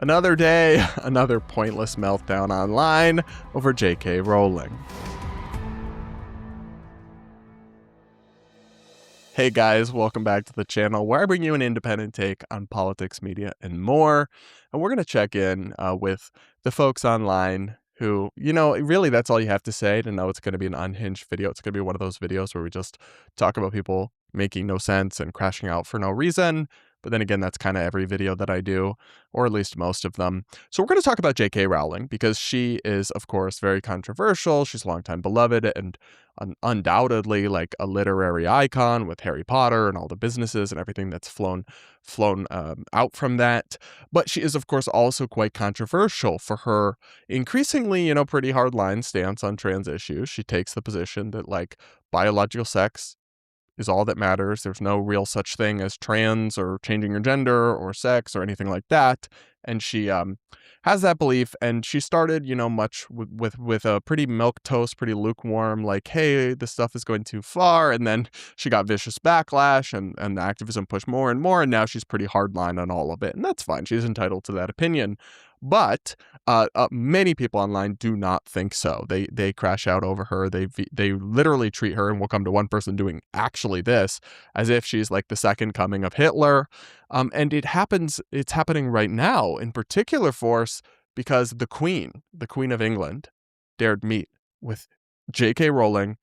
Another day, another pointless meltdown online over JK Rowling. Hey guys, welcome back to the channel where I bring you an independent take on politics, media, and more. And we're going to check in with the folks online who, really that's all you have to say to know it's going to be an unhinged video. It's going to be one of those videos where we just talk about people making no sense and crashing out for no reason. But then again, that's kind of every video that I do, or at least most of them. So we're going to talk about JK Rowling because she is, of course, very controversial. She's longtime beloved and undoubtedly like a literary icon with Harry Potter and all the businesses and everything that's flown out from that. But she is, of course, also quite controversial for her increasingly, pretty hardline stance on trans issues. She takes the position that like biological sex is all that matters. There's no real such thing as trans or changing your gender or sex or anything like that. And she has that belief, and she started, much with a pretty milquetoast, pretty lukewarm, like, hey, this stuff is going too far. And then she got vicious backlash, and the activism pushed more and more, and now she's pretty hardline on all of it. And that's fine. She's entitled to that opinion. But many people online do not think so. They crash out over her. They literally treat her, and we'll come to one person doing actually this, as if she's like the second coming of Hitler. And it's happening right now in particular force because the Queen of England dared meet with JK Rowling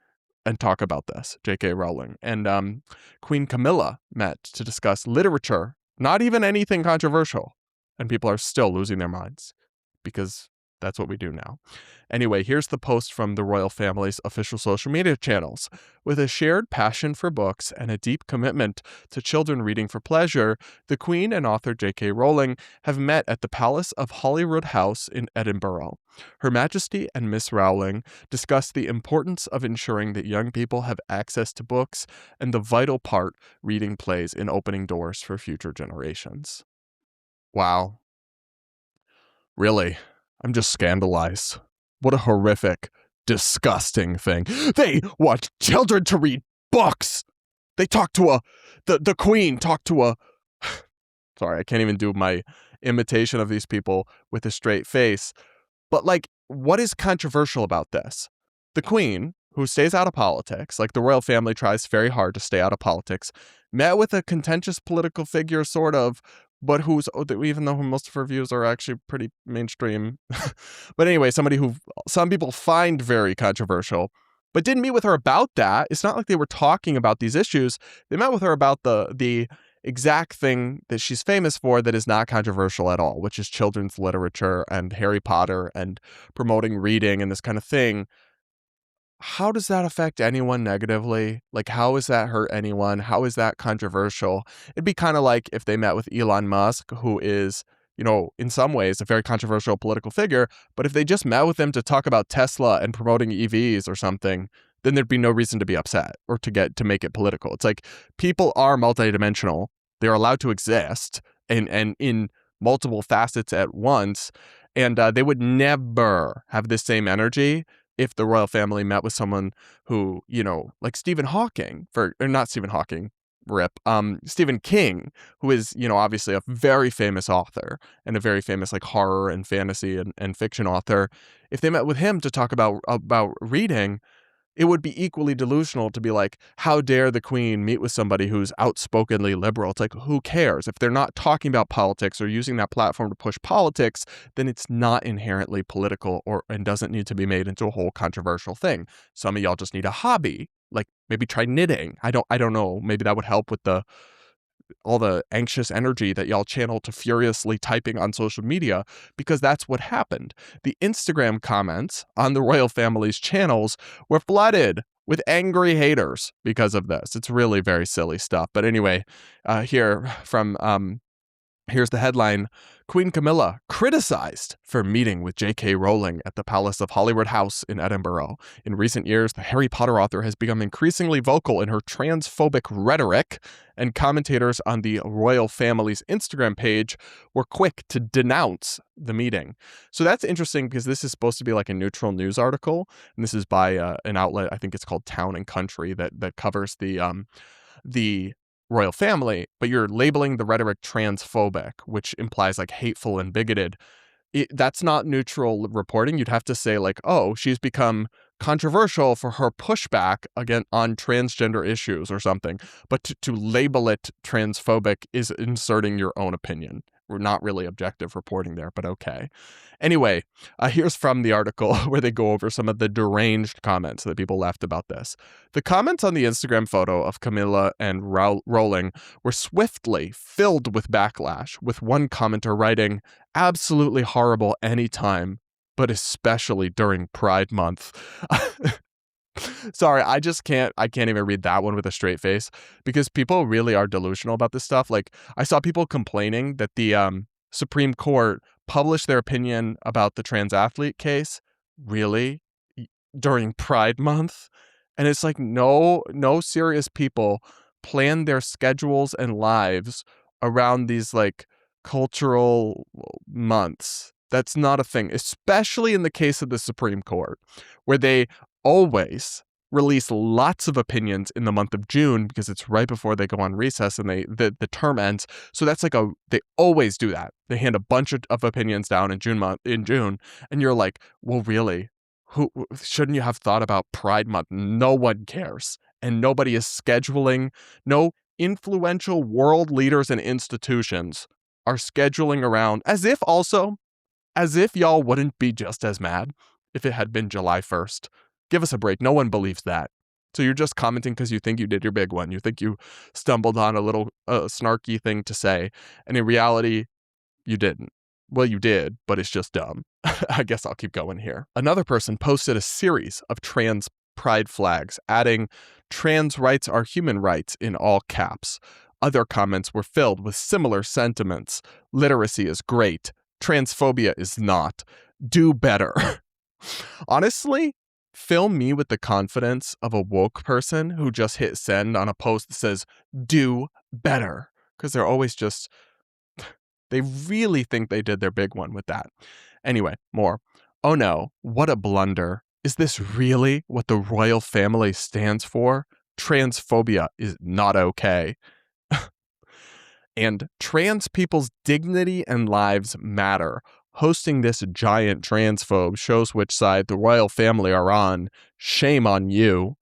and talk about this. JK Rowling and Queen Camilla met to discuss literature, not even anything controversial. And people are still losing their minds because that's what we do now. Anyway, here's the post from the royal family's official social media channels. With a shared passion for books and a deep commitment to children reading for pleasure, the Queen and author JK Rowling have met at the Palace of Holyrood House in Edinburgh. Her Majesty and Miss Rowling discussed the importance of ensuring that young people have access to books and the vital part reading plays in opening doors for future generations. Wow. Really? I'm just scandalized. What a horrific, disgusting thing. They want children to read books! They talk to the Queen talked to a... Sorry, I can't even do my imitation of these people with a straight face. But like, what is controversial about this? The Queen, who stays out of politics, like the royal family tries very hard to stay out of politics, met with a contentious political figure, sort of, but even though most of her views are actually pretty mainstream. But anyway, somebody who some people find very controversial, but didn't meet with her about that. It's not like they were talking about these issues. They met with her about the exact thing that she's famous for that is not controversial at all, which is children's literature and Harry Potter and promoting reading and this kind of thing. How does that affect anyone negatively? Like, how does that hurt anyone? How is that controversial? It'd be kind of like if they met with Elon Musk, who is, in some ways a very controversial political figure, but if they just met with him to talk about Tesla and promoting EVs or something, then there'd be no reason to be upset or to make it political. It's like people are multidimensional. They're allowed to exist and in multiple facets at once, and they would never have the same energy if the royal family met with someone who, like Stephen Hawking, Stephen King, who is, obviously a very famous author and a very famous like horror and fantasy and fiction author. If they met with him to talk about reading, it would be equally delusional to be like, how dare the Queen meet with somebody who's outspokenly liberal? It's like, who cares? If they're not talking about politics or using that platform to push politics, then it's not inherently political and doesn't need to be made into a whole controversial thing. Some of y'all just need a hobby, like maybe try knitting. I don't know. Maybe that would help with all the anxious energy that y'all channel to furiously typing on social media, because that's what happened. The Instagram comments on the royal family's channels were flooded with angry haters because of this. It's really very silly stuff. But anyway, here's the headline. Queen Camilla criticized for meeting with JK Rowling at the Palace of Holyrood House in Edinburgh. In recent years, the Harry Potter author has become increasingly vocal in her transphobic rhetoric, and commentators on the royal family's Instagram page were quick to denounce the meeting. So that's interesting because this is supposed to be like a neutral news article, and this is by an outlet, I think it's called Town and Country, that covers the royal family, but you're labeling the rhetoric transphobic, which implies like hateful and bigoted. That's not neutral reporting. You'd have to say like, oh, she's become controversial for her pushback again on transgender issues or something. But to label it transphobic is inserting your own opinion. We're not really objective reporting there, but okay. Anyway, here's from the article where they go over some of the deranged comments that people left about this. The comments on the Instagram photo of Camilla and Rowling were swiftly filled with backlash, with one commenter writing, "Absolutely horrible anytime, but especially during Pride Month." Sorry, I can't even read that one with a straight face because people really are delusional about this stuff. Like, I saw people complaining that the Supreme Court published their opinion about the trans athlete case. Really? During Pride Month? And it's like, no serious people plan their schedules and lives around these like cultural months. That's not a thing, especially in the case of the Supreme Court, where they always release lots of opinions in the month of June because it's right before they go on recess and the term ends. So that's like they always do that. They hand a bunch of opinions down in June, and you're like, well, really? Who shouldn't you have thought about Pride Month? No one cares, and nobody is scheduling. No influential world leaders and institutions are scheduling around as if y'all wouldn't be just as mad if it had been July 1st. Give us a break. No one believes that. So you're just commenting because you think you did your big one. You think you stumbled on a little snarky thing to say. And in reality, you didn't. Well, you did, but it's just dumb. I guess I'll keep going here. Another person posted a series of trans pride flags, adding "trans rights are human rights" in all caps. Other comments were filled with similar sentiments. "Literacy is great. Transphobia is not. Do better." Honestly, fill me with the confidence of a woke person who just hit send on a post that says, "do better." Because they're always just, they really think they did their big one with that. Anyway, more. "Oh no, what a blunder. Is this really what the royal family stands for? Transphobia is not okay." And "trans people's dignity and lives matter. Hosting this giant transphobe shows which side the royal family are on. Shame on you."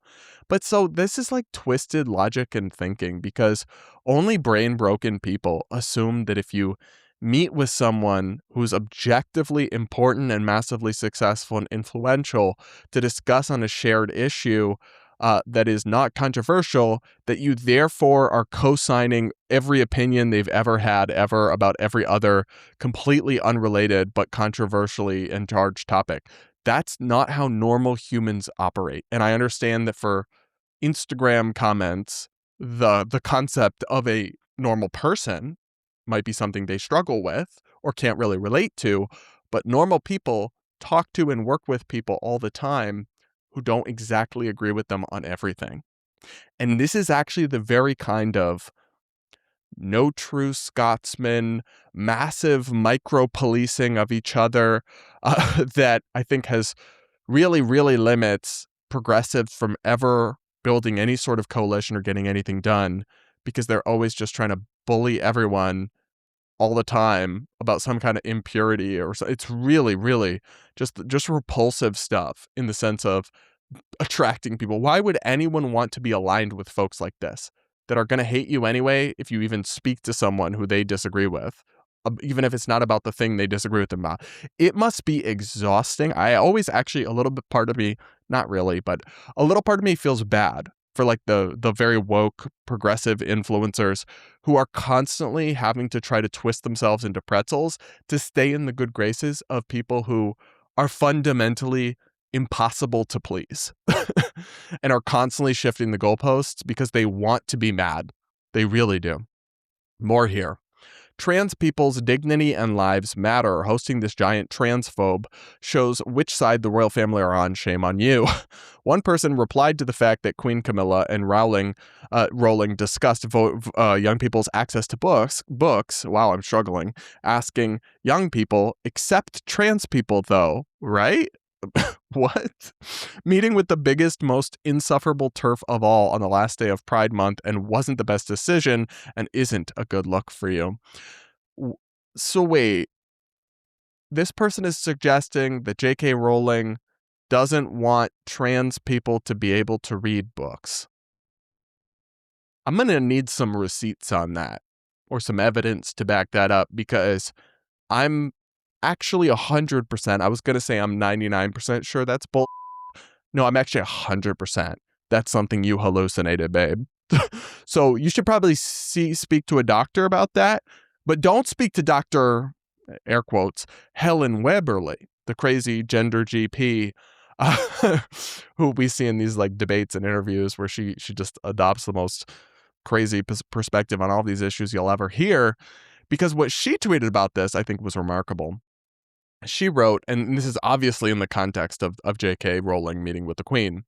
But so this is like twisted logic and thinking, because only brain broken people assume that if you meet with someone who's objectively important and massively successful and influential to discuss on a shared issue that is not controversial, that you therefore are co-signing every opinion they've ever had ever about every other completely unrelated but controversially and charged topic. That's not how normal humans operate. And I understand that for Instagram comments, the concept of a normal person might be something they struggle with or can't really relate to, but normal people talk to and work with people all the time who don't exactly agree with them on everything. And this is actually the very kind of no true Scotsman, massive micro-policing of each other that I think has really, really limits progressives from ever building any sort of coalition or getting anything done, because they're always just trying to bully everyone all the time about some kind of impurity or so. It's really, really just repulsive stuff in the sense of attracting people. Why would anyone want to be aligned with folks like this that are going to hate you anyway if you even speak to someone who they disagree with, even if it's not about the thing they disagree with them about? It must be exhausting. I always actually, a little bit part of me, not really, but a little part of me feels bad for like the very woke progressive influencers who are constantly having to try to twist themselves into pretzels to stay in the good graces of people who are fundamentally impossible to please and are constantly shifting the goalposts because they want to be mad. They really do. More here. "Trans people's dignity and lives matter. Hosting this giant transphobe shows which side the royal family are on. Shame on you." One person replied to the fact that Queen Camilla and Rowling discussed young people's access to books. Wow, I'm struggling. Asking, "Young people accept trans people though, right?" What? Meeting with the biggest, most insufferable turf of all on the last day of Pride Month and wasn't the best decision and isn't a good look for you. So wait, this person is suggesting that JK Rowling doesn't want trans people to be able to read books. I'm going to need some receipts on that or some evidence to back that up, because I'm actually 100%. I was going to say I'm 99% sure that's bull. No, I'm actually 100%. That's something you hallucinated, babe. So you should probably speak to a doctor about that, but don't speak to Dr. air quotes, Helen Weberly, the crazy gender GP, who we see in these like debates and interviews where she just adopts the most crazy perspective on all these issues you'll ever hear. Because what she tweeted about this, I think, was remarkable. She wrote, and this is obviously in the context of JK Rowling meeting with the Queen.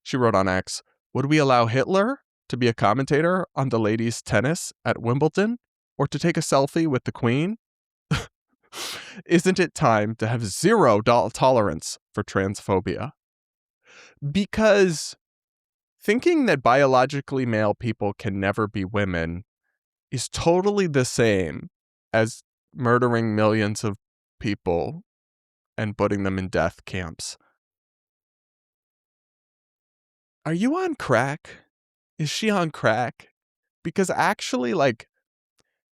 She wrote on X, "Would we allow Hitler to be a commentator on the ladies' tennis at Wimbledon, or to take a selfie with the Queen? Isn't it time to have zero tolerance for transphobia?" Because thinking that biologically male people can never be women is totally the same as murdering millions of people and putting them in death camps. Are you on crack? Is she on crack? Because actually, like,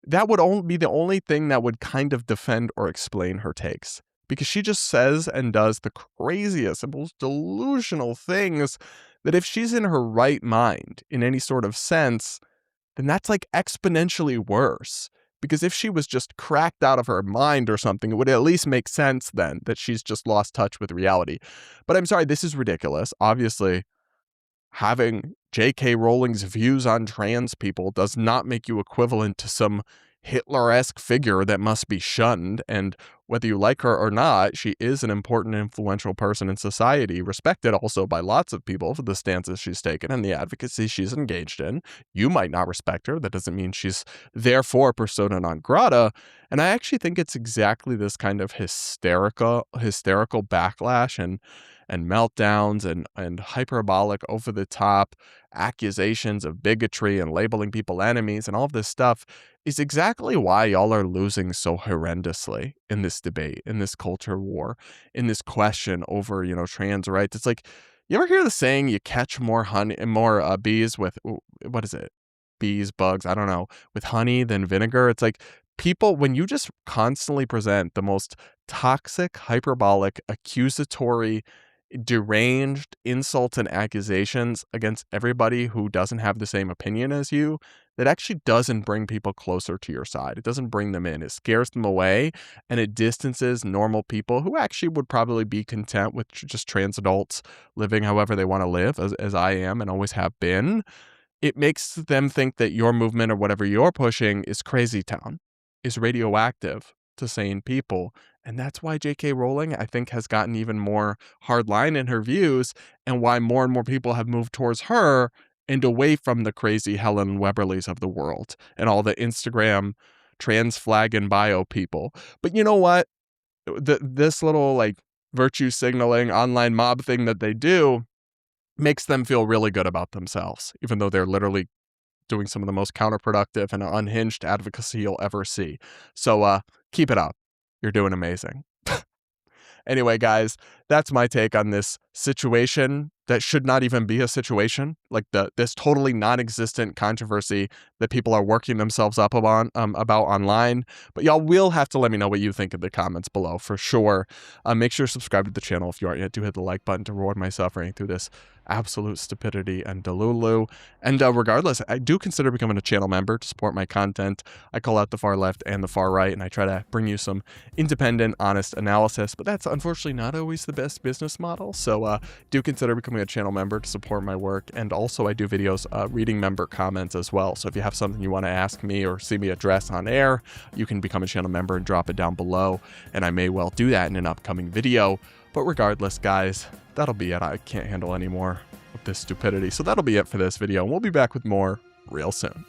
that would only be the only thing that would kind of defend or explain her takes. Because she just says and does the craziest and most delusional things that if she's in her right mind in any sort of sense, then that's like exponentially worse. Because if she was just cracked out of her mind or something, it would at least make sense then that she's just lost touch with reality. But I'm sorry, this is ridiculous. Obviously, having JK Rowling's views on trans people does not make you equivalent to some Hitler-esque figure that must be shunned. And whether you like her or not, she is an important, influential person in society, respected also by lots of people for the stances she's taken and the advocacy she's engaged in. You might not respect her. That doesn't mean she's therefore persona non grata. And I actually think it's exactly this kind of hysterical backlash and meltdowns and hyperbolic, over-the-top accusations of bigotry and labeling people enemies and all of this stuff is exactly why y'all are losing so horrendously in this debate, in this culture war, in this question over, trans rights. It's like, you ever hear the saying, you catch more bees with, what is it? Bees, bugs, I don't know, with honey than vinegar. It's like people, when you just constantly present the most toxic, hyperbolic, accusatory, deranged insults and accusations against everybody who doesn't have the same opinion as you, that actually doesn't bring people closer to your side. It doesn't bring them in. It scares them away, and it distances normal people who actually would probably be content with just trans adults living however they want to live, as I am and always have been. It makes them think that your movement or whatever you're pushing is crazy town, is radioactive to sane people. And that's why JK Rowling, I think, has gotten even more hardline in her views, and why more and more people have moved towards her and away from the crazy Helen Weberlys of the world and all the Instagram trans flag and bio people. But you know what? This little like virtue signaling online mob thing that they do makes them feel really good about themselves, even though they're literally doing some of the most counterproductive and unhinged advocacy you'll ever see. So keep it up. You're doing amazing. Anyway, guys, that's my take on this situation that should not even be a situation, like this totally non-existent controversy that people are working themselves up about online. But y'all will have to let me know what you think in the comments below for sure. Make sure to subscribe to the channel if you aren't yet. Do hit the like button to reward my suffering through this absolute stupidity and delulu. And regardless, I do consider becoming a channel member to support my content. I call out the far left and the far right, and I try to bring you some independent, honest analysis, but that's unfortunately not always the best business model. So do consider becoming a channel member to support my work. And also I do videos reading member comments as well. So if you have something you want to ask me or see me address on air, you can become a channel member and drop it down below, and I may well do that in an upcoming video. But regardless, guys, that'll be it. I can't handle any more of this stupidity. So that'll be it for this video, and we'll be back with more real soon.